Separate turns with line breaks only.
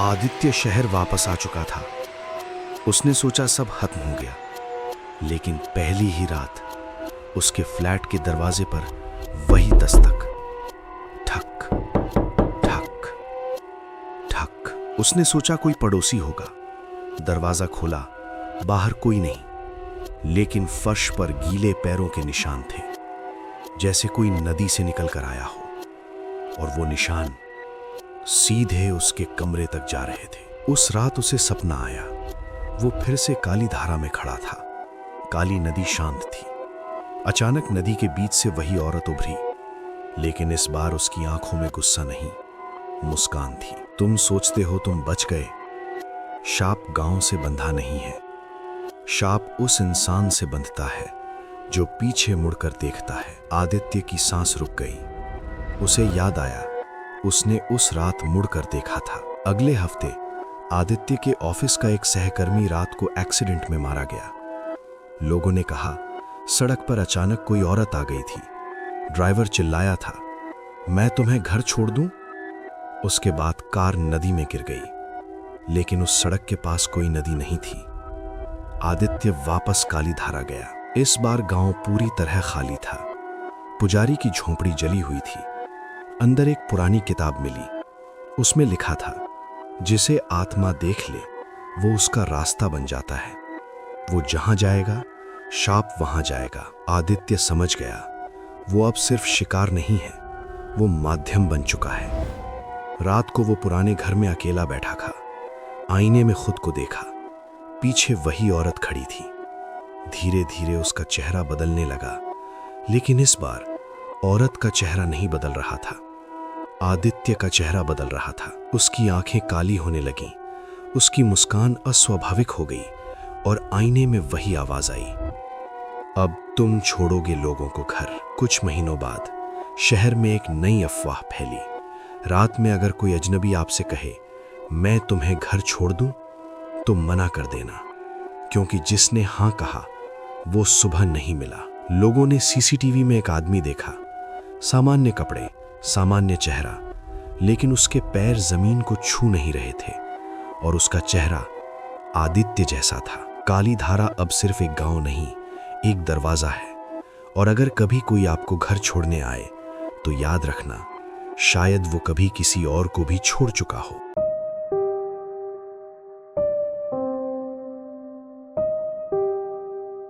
आदित्य शहर वापस आ चुका था। उसने सोचा सब खत्म हो गया, लेकिन पहली ही रात उसके फ्लैट के दरवाजे पर वही दस्तक। ठक ठक ठक। उसने सोचा कोई पड़ोसी होगा। दरवाजा खोला, बाहर कोई नहीं, लेकिन फर्श पर गीले पैरों के निशान थे, जैसे कोई नदी से निकल कर आया हो। और वो निशान सीधे उसके कमरे तक जा रहे थे। उस रात उसे सपना आया। वो फिर से काली धारा में खड़ा था। काली नदी शांत थी। अचानक नदी के बीच से वही औरत उभरी, लेकिन इस बार उसकी आंखों में गुस्सा नहीं, मुस्कान थी। तुम सोचते हो तुम बच गए। शाप गांव से बंधा नहीं है। शाप उस इंसान से बंधता है जो पीछे मुड़कर देखता है। आदित्य की सांस रुक गई। उसे याद आया, उसने उस रात मुड़कर देखा था। अगले हफ्ते आदित्य के ऑफिस का एक सहकर्मी रात को एक्सीडेंट में मारा गया। लोगों ने कहा सड़क पर अचानक कोई औरत आ गई थी। ड्राइवर चिल्लाया था, मैं तुम्हें घर छोड़ दूं। उसके बाद कार नदी में गिर गई, लेकिन उस सड़क के पास कोई नदी नहीं थी। आदित्य वापस काली धारा गया। इस बार गांव पूरी तरह खाली था। पुजारी की झोंपड़ी जली हुई थी। अंदर एक पुरानी किताब मिली। उसमें लिखा था, जिसे आत्मा देख ले वो उसका रास्ता बन जाता है। वो जहां जाएगा शाप वहां जाएगा। आदित्य समझ गया, वो अब सिर्फ शिकार नहीं है, वो माध्यम बन चुका है। रात को वो पुराने घर में अकेला बैठा था। आईने में खुद को देखा। पीछे वही औरत खड़ी थी। धीरे धीरे उसका चेहरा बदलने लगा, लेकिन इस बार औरत का चेहरा नहीं बदल रहा था, आदित्य का चेहरा बदल रहा था। उसकी आंखें काली होने लगीं, उसकी मुस्कान अस्वाभाविक हो गई और आईने में वही आवाज आई, अब तुम छोड़ोगे लोगों को घर। कुछ महीनों बाद शहर में एक नई अफवाह फैली। रात में अगर कोई अजनबी आपसे कहे मैं तुम्हें घर छोड़ दूं, तो मना कर देना, क्योंकि जिसने हां कहा वो सुबह नहीं मिला। लोगों ने सीसीटीवी में एक आदमी देखा, सामान्य कपड़े, सामान्य चेहरा, लेकिन उसके पैर जमीन को छू नहीं रहे थे और उसका चेहरा आदित्य जैसा था। काली धारा अब सिर्फ एक गांव नहीं, एक दरवाजा है। और अगर कभी कोई आपको घर छोड़ने आए, तो याद रखना, शायद वो कभी किसी और को भी छोड़ चुका हो।